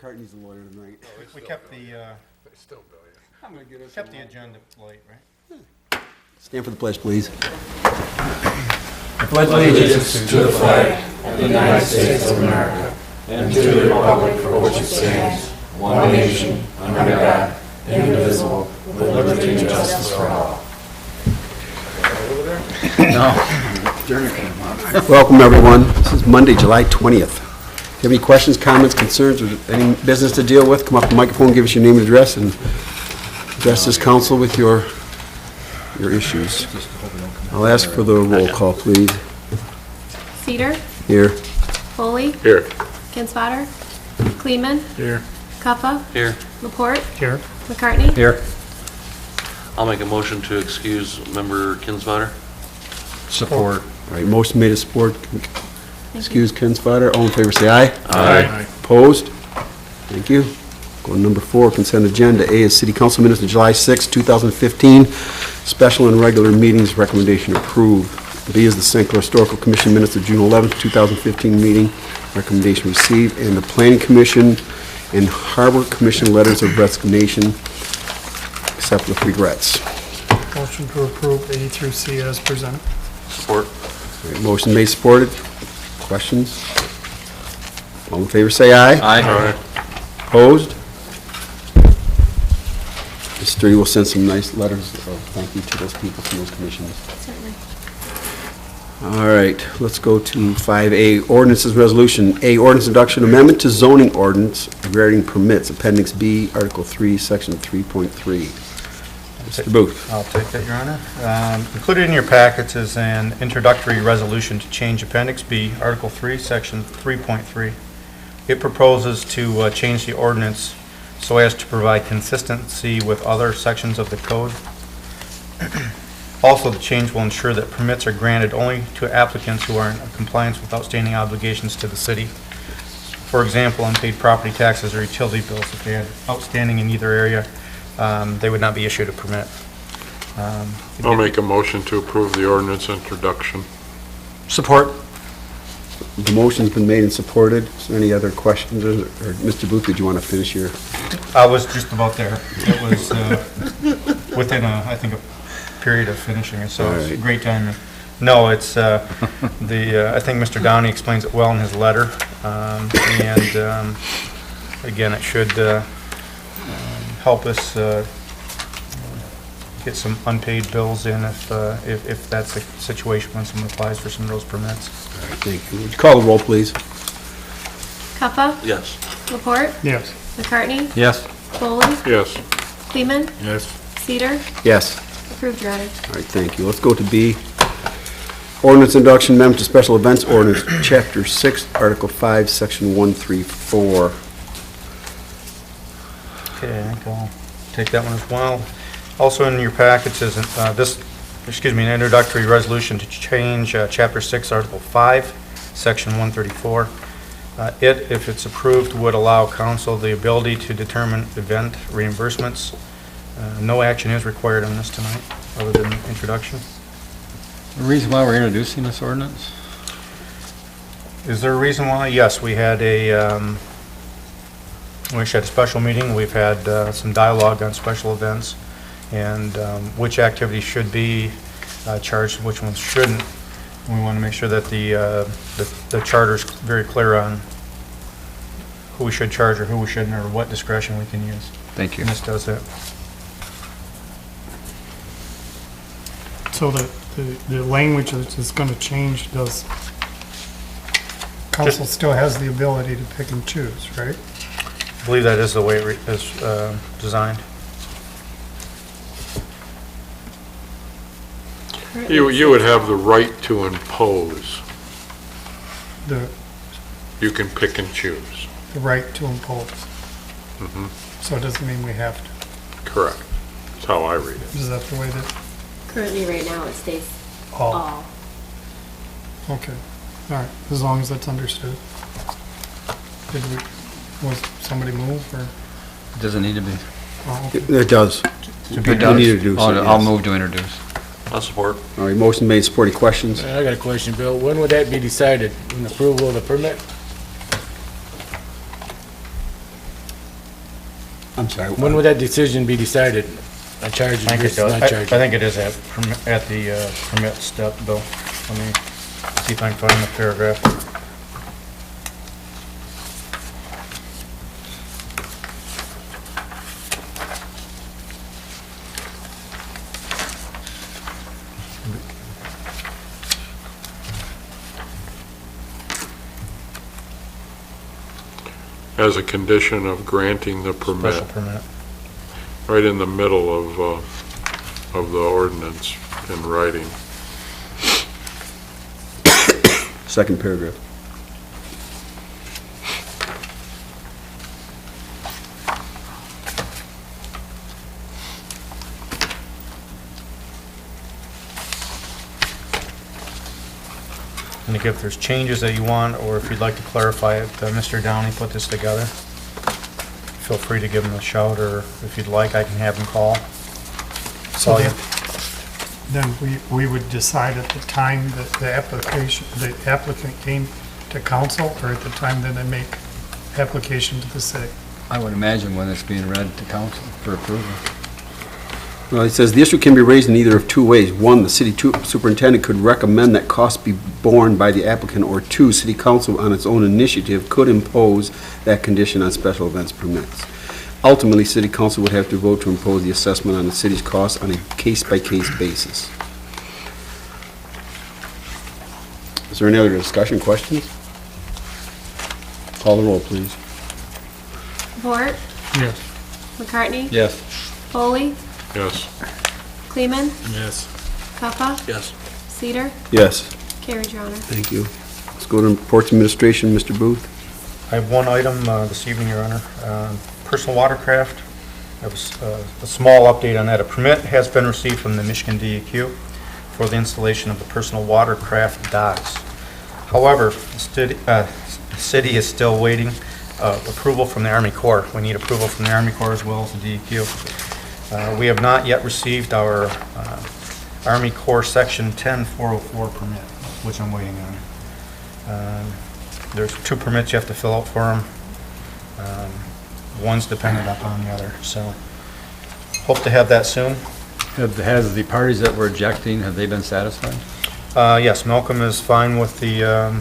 McCartney's the lawyer tonight. We kept the, They still bill you. I'm gonna get us. kept the agenda light, right? Stand for the pledge, please. I pledge allegiance to the flag of the United States of America and to the republic for which it stands, one nation, under God, indivisible, with liberty and justice for all. Welcome, everyone. This is Monday, July 20th. If you have any questions, comments, concerns, or any business to deal with, come up to the microphone, give us your name and address, and address this council with your issues. I'll ask for the roll call, please. Cedar, Here. Foley, Here. Kinsfater, Kleeman, Here. Cuffa, Here. Laporte, Here. McCartney. Here. I'll make a motion to excuse member Kinsfater. Support. All right, motion made to support. Excuse Ken Spotter. All in favor, say aye. Aye. Opposed? Thank you. Go to number 4, consent agenda. A is City Council minutes of July 6, 2015. Special and regular meetings, recommendation approved. B is the St. Clair Historical Commission minutes of June 11, 2015 meeting, recommendation received. And the Planning Commission and Harbor Commission letters of resignation, except with regrets. Motion to approve A through C as presented. Support. All right, motion made, supported. Questions? All in favor, say aye. Aye. Opposed? Mr. You will send some nice letters of thank you to those people from those commissions. Certainly. All right, let's go to 5A, ordinances resolution. A, ordinance introduction amendment to zoning ordinance regarding permits, appendix B, article 3, section 3.3. Mr. Booth. I'll take that, Your Honor. Included in your packets is an introductory resolution to change Appendix B, Article 3, Section 3.3. It proposes to change the ordinance so as to provide consistency with other sections of the code. Also, the change will ensure that permits are granted only to applicants who are in compliance with outstanding obligations to the city. For example, unpaid property taxes or utility bills, if they are outstanding in either area, they would not be issued a permit. I'll make a motion to approve the ordinance introduction. Support. The motion's been made and supported. Is there any other questions? Or Mr. Booth, did you want to finish your? I was just about there. It was within, I think, a period of finishing it, so it's a great time. No, it's I think Mr. Downey explains it well in his letter, and again, it should help us get some unpaid bills in if that's the situation when someone applies for some of those permits. All right, thank you. Would you call the roll, please? Cuffa, Yes. Laporte, Yes. McCartney, Yes. Foley, Yes. Kleeman, Yes. Cedar. Yes. Approved, Your Honor. All right, thank you. Let's go to B. Ordinance introduction amendment to special events ordinance, chapter 6, article 5, section 134. Okay, I think I'll take that one as well. Also in your package is an introductory resolution to change Chapter 6, Article 5, Section 134. If it's approved, would allow council the ability to determine event reimbursements. No action is required on this tonight, other than introduction. The reason why we're introducing this ordinance? Is there a reason why? Yes, we had a special meeting. We've had some dialogue on special events and which activities should be charged and which ones shouldn't. We want to make sure that the charter's very clear on who we should charge or who we shouldn't, or what discretion we can use. Thank you. And this does that. So the language that is going to change, does council still has the ability to pick and choose, right? I believe that is the way it is designed. You would have the right to impose. The You can pick and choose. right to impose. Mhm. So it doesn't mean we have to. Correct. That's how I read it. Is that the way that, Currently, right now, it stays all? all. Okay, all right, as long as that's understood. Was somebody move or? Doesn't need to be. Oh, okay. It does. It You does? need to do so, I'll yes. move to introduce. I'll support. All right, motion made, supported. Questions? I got a question, Bill. When would that be decided? In approval of the permit? I'm sorry. When would that decision be decided? A charge I think it versus does. not I charge? think it is at the permit step, Bill. Let me see if I can find the paragraph. As a condition of granting the permit, Special permit. right in the middle of the ordinance in writing. Second paragraph. And if there's changes that you want, or if you'd like to clarify it, Mr. Downey put this together. Feel free to give him a shout, or if you'd like, I can have him call. So Call you. then we would decide at the time that the applicant came to council, or at the time that they make application to the city? I would imagine when it's being read to council for approval. Well, it says the issue can be raised in either of two ways. One, the city superintendent could recommend that costs be borne by the applicant, or two, city council on its own initiative could impose that condition on special events permits. Ultimately, city council would have to vote to impose the assessment on the city's costs on a case-by-case basis. Is there any other discussion, questions? Call the roll, please. Vort, Yes. McCartney, Yes. Foley, Yes. Kleeman, Yes. Puffa, Yes. Cedar, Yes. carried, Your Honor. Thank you. Let's go to reports of administration, Mr. Booth. I have one item this evening, Your Honor. Personal watercraft. That was a small update on that. A permit has been received from the Michigan DEQ for the installation of the personal watercraft docks. However, the city is still waiting approval from the Army Corps. We need approval from the Army Corps as well as the DEQ. We have not yet received our Army Corps Section 10404 permit, which I'm waiting on. There's two permits you have to fill out for them. One's dependent upon the other, so hope to have that soon. Has the parties that were objecting, have they been satisfied? Yes, Malcolm is fine with the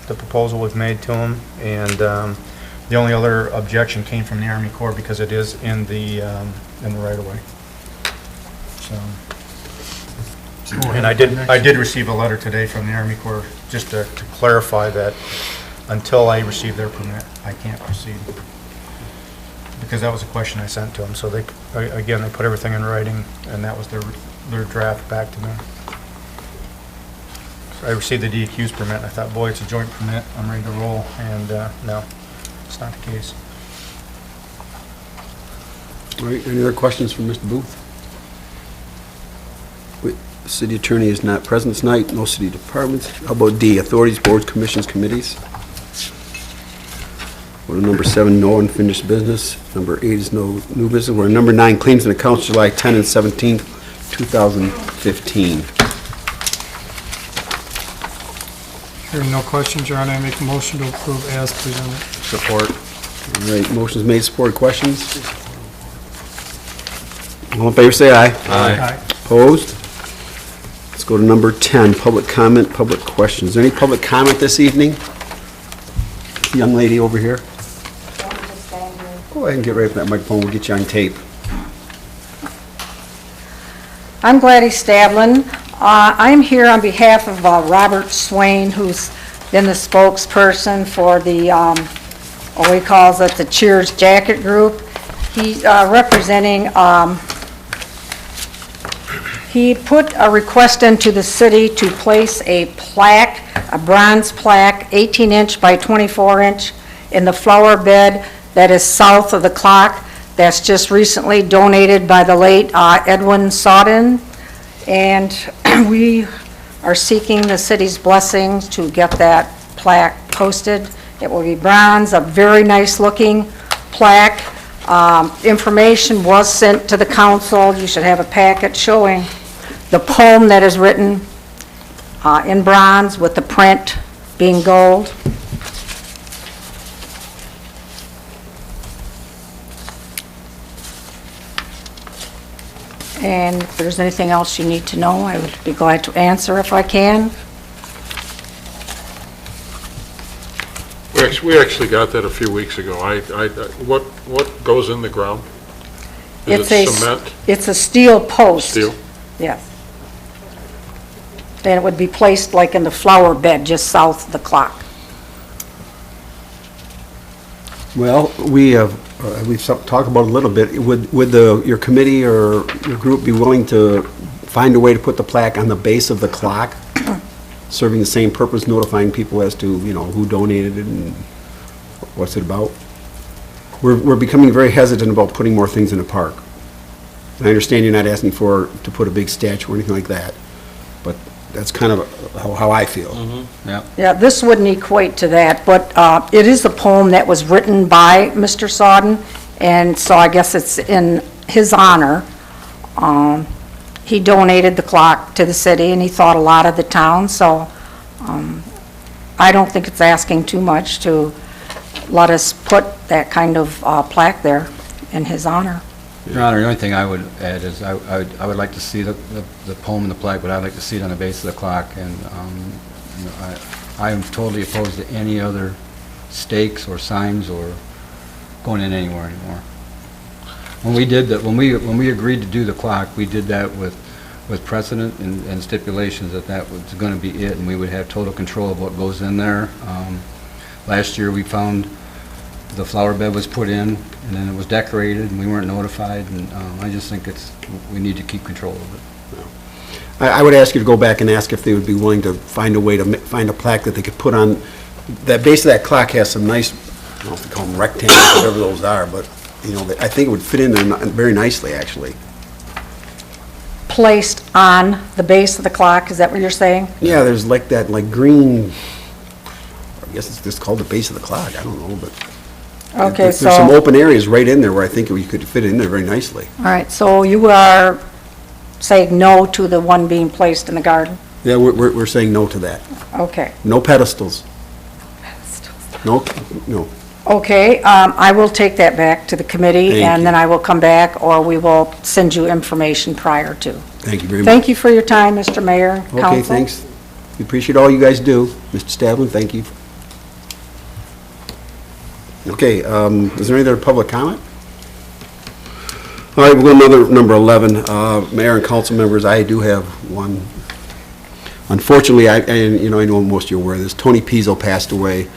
proposal we've made to him, and the only other objection came from the Army Corps because it is in the right-of-way. So, and I did receive a letter today from the Army Corps just to clarify that until I receive their permit, I can't proceed. Because that was a question I sent to them. So they put everything in writing, and that was their draft back to me. So I received the DEQ's permit, and I thought, boy, it's a joint permit, I'm ready to roll, and no, it's not the case. All right, any other questions from Mr. Booth? The city attorney is not present tonight, no city departments. How about D, authorities, boards, commissions, committees? Go to number 7, no unfinished business. Number 8 is no new business. We're at number 9, claims and accounts, July 10 and 17, 2015. Hearing no questions, Your Honor, I make a motion to approve as presented. Support. All right, motion's made, support, questions? All in favor, say aye. Aye. Opposed? Let's go to number 10, public comment, public questions. Any public comment this evening? Young lady over here. Go ahead and get right up to that microphone, we'll get you on tape. I'm Gladys Stavlin. I'm here on behalf of Robert Swain, who's been the spokesperson for the, what he calls it, the Cheers Jacket Group. He's representing, he put a request into the city to place a plaque, a bronze plaque, 18-inch by 24-inch, in the flower bed that is south of the clock. That's just recently donated by the late Edwin Sawden. And we are seeking the city's blessings to get that plaque posted. It will be bronze, a very nice looking plaque. Information was sent to the council. You should have a packet showing the poem that is written in bronze with the print being gold. And if there's anything else you need to know, I would be glad to answer if I can. We actually got that a few weeks ago. What goes in the ground? Is it cement? It's a steel post. Steel? Yes. And it would be placed like in the flower bed just south of the clock. Well, we've talked about it a little bit. Would your committee or your group be willing to find a way to put the plaque on the base of the clock, serving the same purpose, notifying people as to, who donated it and what's it about? We're becoming very hesitant about putting more things in the park. And I understand you're not asking to put a big statue or anything like that, but that's kind of how I feel. Yeah. Yeah, this wouldn't equate to that, but it is a poem that was written by Mr. Sawden, and so I guess it's in his honor. He donated the clock to the city, and he thought a lot of the town, so I don't think it's asking too much to let us put that kind of plaque there in his honor. Your Honor, the only thing I would add is I would like to see the poem and the plaque, but I'd like to see it on the base of the clock. And I am totally opposed to any other stakes or signs or going in anywhere anymore. When we did that, when we agreed to do the clock, we did that with precedent and stipulations that was going to be it, and we would have total control of what goes in there. Last year, we found the flower bed was put in, and then it was decorated, and we weren't notified, and I just think we need to keep control of it. I would ask you to go back and ask if they would be willing to find a way to find a plaque that they could put on. That base of that clock has some nice, I don't know if they call them rectangles, whatever those are, but, I think it would fit in there very nicely, actually. Placed on the base of the clock, is that what you're saying? Yeah, there's like that, green, I guess it's just called the base of the clock, I don't know, but Okay, there's some so, open areas right in there where I think we could fit it in there very nicely. all right, so you are saying no to the one being placed in the garden? Yeah, we're saying no to that. Okay. No pedestals. No. Okay, I will take that back to the committee, Thank and you. then I will come back, or we will send you information prior to. Thank you very much. Thank you for your time, Mr. Mayor, Council. Okay, thanks. We appreciate all you guys do. Mr. Stavlin, thank you. Okay, is there any other public comment? All right, we'll go to number 11. Mayor and council members, I do have one. Unfortunately, I know most of you are aware of this, Tony Pizzo passed away,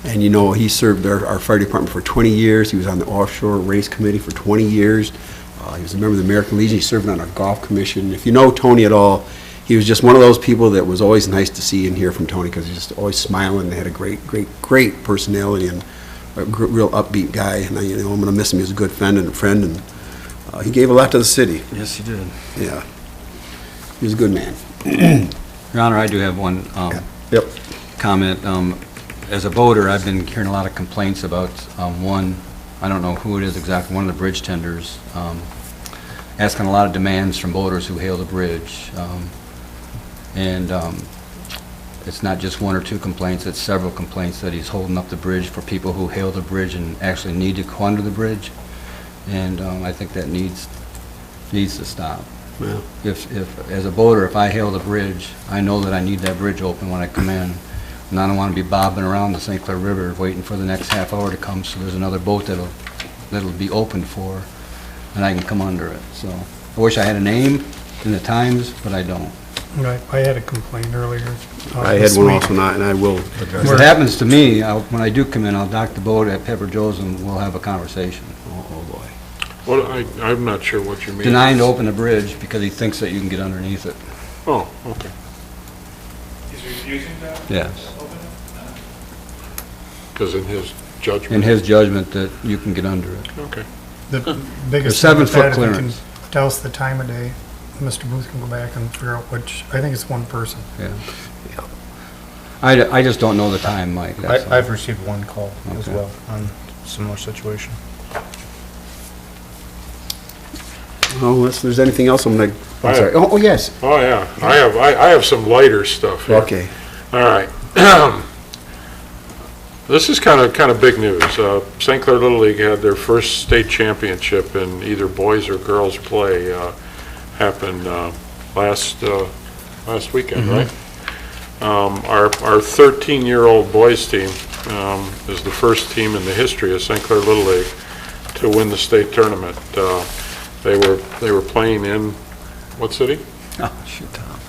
and he served our fire department for 20 years. He was on the offshore race committee for 20 years. He was a member of the American Legion. He served on our golf commission. If you know Tony at all, he was just one of those people that was always nice to see and hear from Tony, because he's just always smiling and had a great personality and a real upbeat guy. And I'm going to miss him. He was a good friend, and he gave a lot to the city. Yes, you did. Yeah, he was a good man. Your Honor, I do have one Yep. comment. As a voter, I've been hearing a lot of complaints about one, I don't know who it is exactly, one of the bridge tenders, asking a lot of demands from voters who hail the bridge. And it's not just one or two complaints, it's several complaints that he's holding up the bridge for people who hail the bridge and actually need to go under the bridge. And I think that needs to stop. Yeah. If as a voter, if I hail the bridge, I know that I need that bridge open when I come in. And I don't want to be bobbing around the St. Clair River waiting for the next half hour to come so there's another boat that'll be opened for, and I can come under it. So I wish I had a name in the Times, but I don't. Right, I had a complaint earlier. I had one also, and I will address If it. it happens to me, when I do come in, I'll dock the boat at Pepper Joe's and we'll have a conversation. Oh, boy. Well, I'm not sure what you mean. Denying to open the bridge because he thinks that you can get underneath it. Oh, okay. He's refusing that? Yes. Because in his judgment. In his judgment that you can get under it. Okay. The biggest There's thing with 7-foot that, if you can clearance. tell us the time of day, Mr. Booth can go back and figure out which, I think it's one person. Yeah. I just don't know the time, Mike. that's all. I've received one call as Okay. well on a similar situation. Oh, unless there's anything else, I'm I sorry. have- Oh, yes. Oh, yeah. I have some lighter stuff here. Okay. All right. This is kind of big news. St. Clair Little League had their first state championship in either boys or girls play. happened last weekend, right? Our 13-year-old boys team is the first team in the history of St. Clair Little League to win the state tournament. They were playing in what city? Oh, shoot, Tom.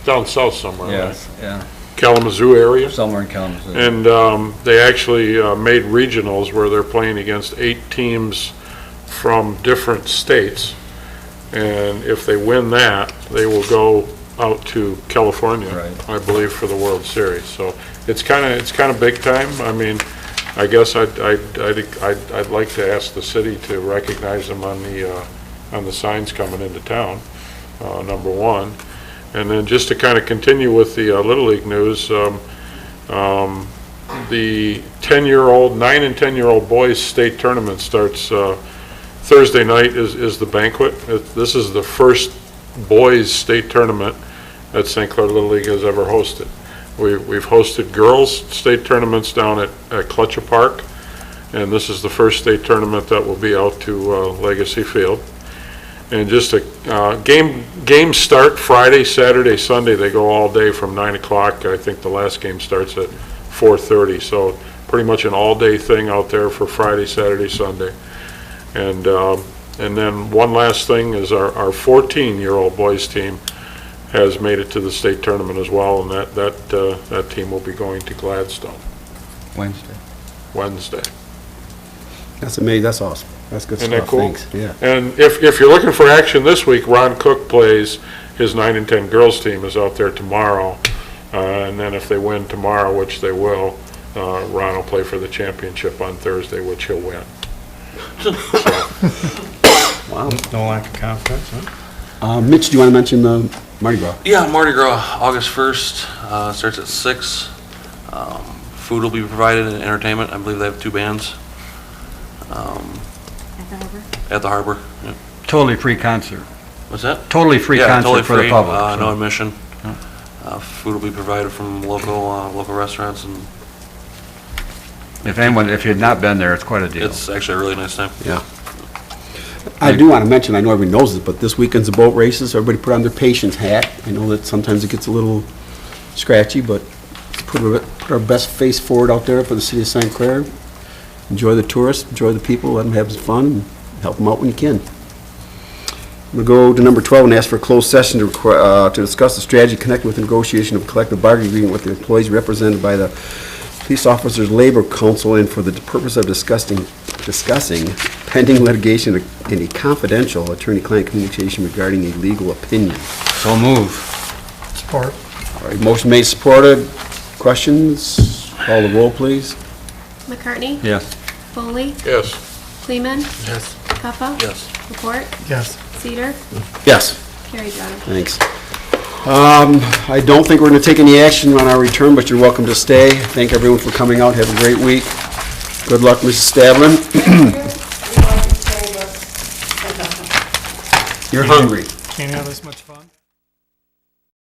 Down south somewhere, Yes, right? yeah, Kalamazoo area. somewhere in Kalamazoo. And they actually made regionals where they're playing against 8 teams from different states. And if they win that, they will go out to California, Right. I believe, for the World Series. So it's kind of big time. I mean, I guess I'd like to ask the city to recognize them on the signs coming into town, number one. And then just to kind of continue with the Little League news, the 10-year-old, 9 and 10-year-old boys state tournament starts Thursday night is the banquet. This is the first boys state tournament that St. Clair Little League has ever hosted. We've hosted girls state tournaments down at Clutcha Park, and this is the first state tournament that will be out to Legacy Field. And just games start Friday, Saturday, Sunday. They go all day from 9 o'clock. I think the last game starts at 4:30. So pretty much an all-day thing out there for Friday, Saturday, Sunday. And then one last thing is our 14-year-old boys team has made it to the state tournament as well, and that team will be going to Gladstone Wednesday. That's amazing, that's awesome. That's good Isn't stuff. that cool? Thanks. Yeah. And if you're looking for action this week, Ron Cook plays, his 9 and 10 girls team is out there tomorrow. And then if they win tomorrow, which they will, Ron will play for the championship on Thursday, which he'll win. Wow. No lack of confidence, huh? Mitch, do you want to mention the Mardi Gras? Yeah, Mardi Gras, August 1st, starts at 6. Food will be provided and entertainment. I believe they have 2 bands. At the harbor. Yeah. Totally free concert. What's that? Totally free Yeah, concert totally for the free, public. no so. admission. Food will be provided from local restaurants, and If you've not been there, it's quite a deal. it's actually a really nice time. Yeah. I do want to mention, I know everybody knows it, but this weekend's the boat races. Everybody put on their patience hat. I know that sometimes it gets a little scratchy, but put our best face forward out there for the city of St. Clair. Enjoy the tourists, enjoy the people, let them have some fun, and help them out when you can. We'll go to number 12 and ask for a closed session to discuss the strategy connected with the negotiation of a collective bargaining agreement with the employees represented by the Police Officers Labor Council, and for the purpose of discussing pending litigation in a confidential attorney-client communication regarding a legal opinion. So move. Support. All right, motion made, supported. Questions? Call the roll, please. McCartney? Yes. Foley? Yes. Kleeman? Yes. Puffa? Yes. Report? Yes. Cedar? Yes. Carried, Your Honor. Thanks. I don't think we're going to take any action on our return, but you're welcome to stay. Thank everyone for coming out. Have a great week. Good luck, Mrs. Stavlin. You're hungry. Can't have as much